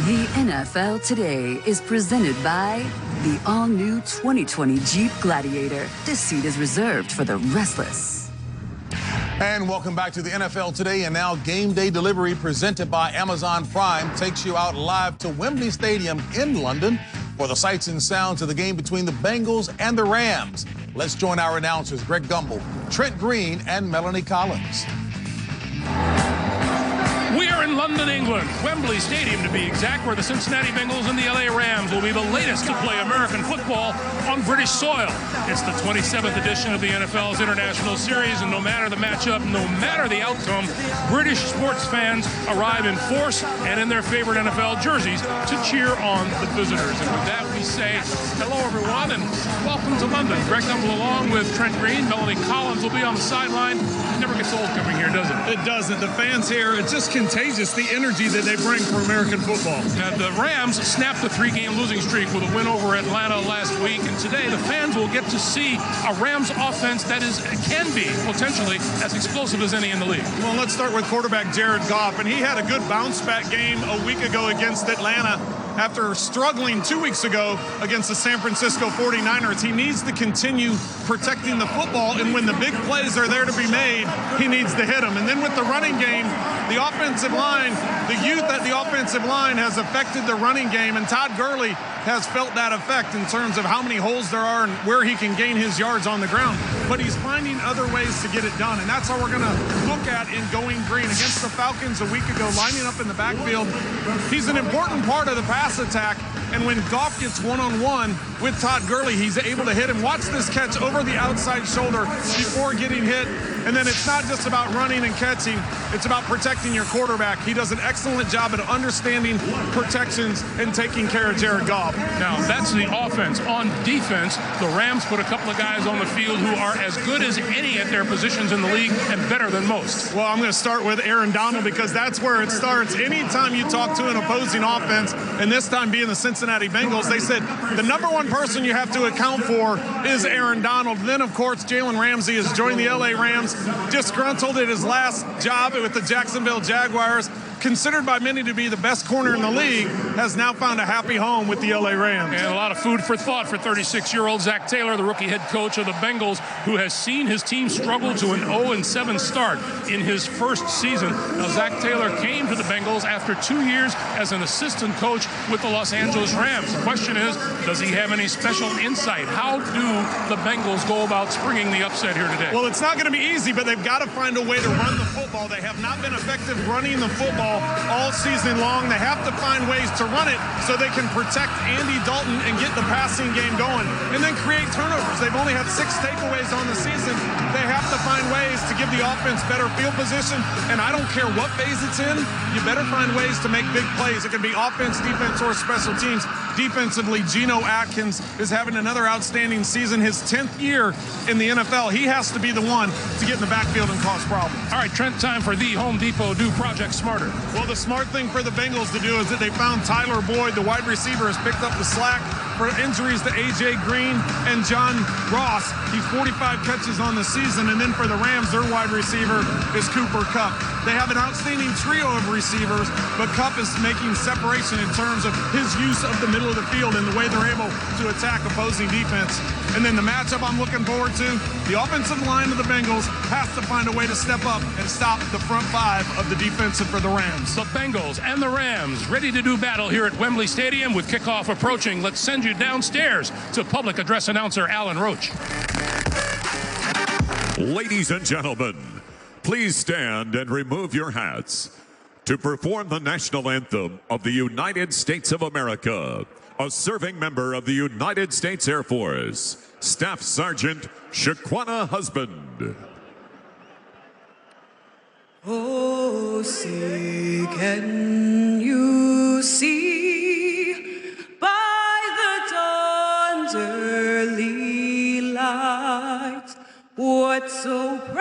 The NFL Today is presented by the all-new 2020 Jeep Gladiator. This seat is reserved for the restless. And welcome back to the NFL Today. And now game day delivery presented by Amazon Prime takes you out live to Wembley Stadium in London for the sights and sounds of the game between the Bengals and the Rams. Let's join our announcers, Greg Gumbel, Trent Green, and Melanie Collins. We are in London, England, Wembley Stadium to be exact, where the Cincinnati Bengals and the LA Rams will be the latest to play American football on British soil. It's the 27th edition of the NFL's International Series, and no matter the matchup, no matter the outcome, British sports fans arrive in force and in their favorite NFL jerseys to cheer on the visitors. And with that, we say hello, everyone, and welcome to London. Greg Gumbel along with Trent Green. Melanie Collins will be on the sideline. It never gets old coming here, does it? It doesn't. The fans here, it's just contagious, the energy that they bring for American football. Now, the Rams snapped the three-game losing streak with a win over Atlanta last week, and today the fans will get to see a Rams offense that can be potentially as explosive as any in the league. Well, let's start with quarterback Jared Goff, and he had a good bounce-back game a week ago against Atlanta after struggling 2 weeks ago against the San Francisco 49ers. He needs to continue protecting the football, and when the big plays are there to be made, he needs to hit them. And then with the running game, the offensive line, the youth at the offensive line has affected the running game, and Todd Gurley has felt that effect in terms of how many holes there are and where he can gain his yards on the ground. But he's finding other ways to get it done, and that's how we're going to look at in Going Green. Against the Falcons a week ago, lining up in the backfield, he's an important part of the pass attack, and when Goff gets one-on-one with Todd Gurley, he's able to hit him. Watch this catch over the outside shoulder before getting hit. And then it's not just about running and catching, it's about protecting your quarterback. He does an excellent job at understanding protections and taking care of Jared Goff. Now, that's the offense. On defense, the Rams put a couple of guys on the field who are as good as any at their positions in the league and better than most. Well, I'm going to start with Aaron Donald because that's where it starts. Anytime you talk to an opposing offense, and this time being the Cincinnati Bengals, they said the number one person you have to account for is Aaron Donald. Then, of course, Jalen Ramsey has joined the LA Rams, disgruntled at his last job with the Jacksonville Jaguars, considered by many to be the best corner in the league, has now found a happy home with the LA Rams. And a lot of food for thought for 36-year-old Zach Taylor, the rookie head coach of the Bengals, who has seen his team struggle to an 0-7 start in his first season. Now, Zach Taylor came to the Bengals after 2 years as an assistant coach with the Los Angeles Rams. The question is, does he have any special insight? How do the Bengals go about springing the upset here today? Well, it's not going to be easy, but they've got to find a way to run the football. They have not been effective running the football all season long. They have to find ways to run it so they can protect Andy Dalton and get the passing game going and then create turnovers. They've only had 6 takeaways on the season. They have to find ways to give the offense better field position, and I don't care what phase it's in, you better find ways to make big plays. It can be offense, defense, or special teams. Defensively, Geno Atkins is having another outstanding season, his 10th year in the NFL. He has to be the one to get in the backfield and cause problems. All right, Trent, time for the Home Depot Do Project Smarter. Well, the smart thing for the Bengals to do is that they found Tyler Boyd, the wide receiver, has picked up the slack for injuries to A.J. Green and John Ross. He's 45 catches on the season, and then for the Rams, their wide receiver is Cooper Kupp. They have an outstanding trio of receivers, but Kupp is making separation in terms of his use of the middle of the field and the way they're able to attack opposing defense. And then the matchup I'm looking forward to, the offensive line of the Bengals has to find a way to step up and stop the front five of the defensive for the Rams. The Bengals and the Rams ready to do battle here at Wembley Stadium with kickoff approaching. Let's send you downstairs to public address announcer Alan Roach. Ladies and gentlemen, please stand and remove your hats to perform the national anthem of the United States of America. A serving member of the United States Air Force, Staff Sergeant Shaquana Husband. Oh, say, can you see by the dawn's early light what so proudly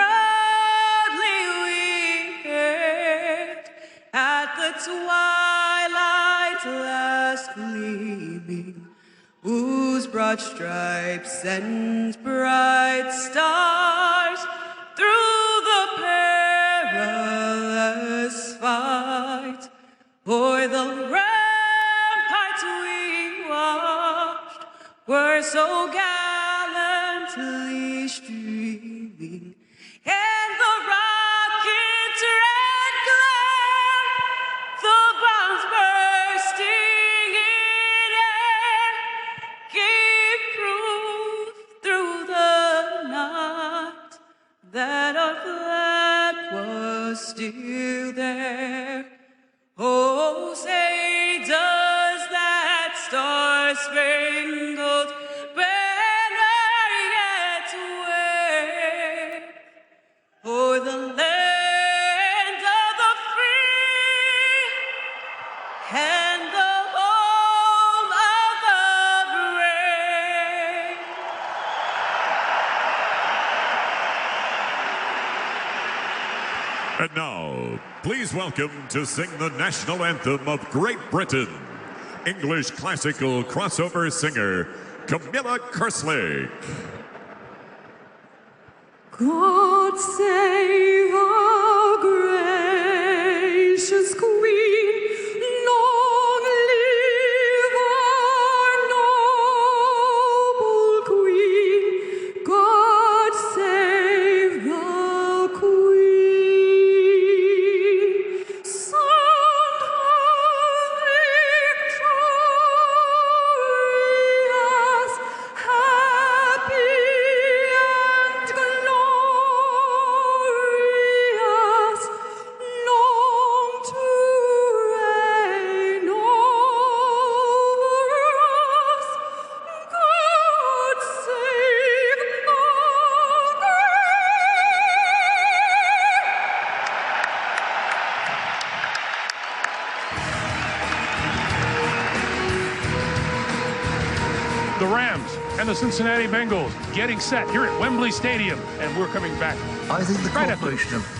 we hailed at the twilight last gleaming, whose broad stripes and bright stars through the perilous fight o'er the were so gallantly streaming, and the rocket's red glare, the bombs bursting in air, gave proof through the night that our flag was still there. Oh, say does that star-spangled banner yet wave o'er the land of the free and the home of the brave? And now, please welcome to sing the national anthem of Great Britain, English classical crossover singer, Camilla Kerslake. God save our gracious Queen, long live our noble Queen. God save the Queen. Send her victorious, happy and glorious, long to reign over us. God save our The Rams and the Cincinnati Bengals getting set here at Wembley Stadium, and we're coming back I think the right after corporation of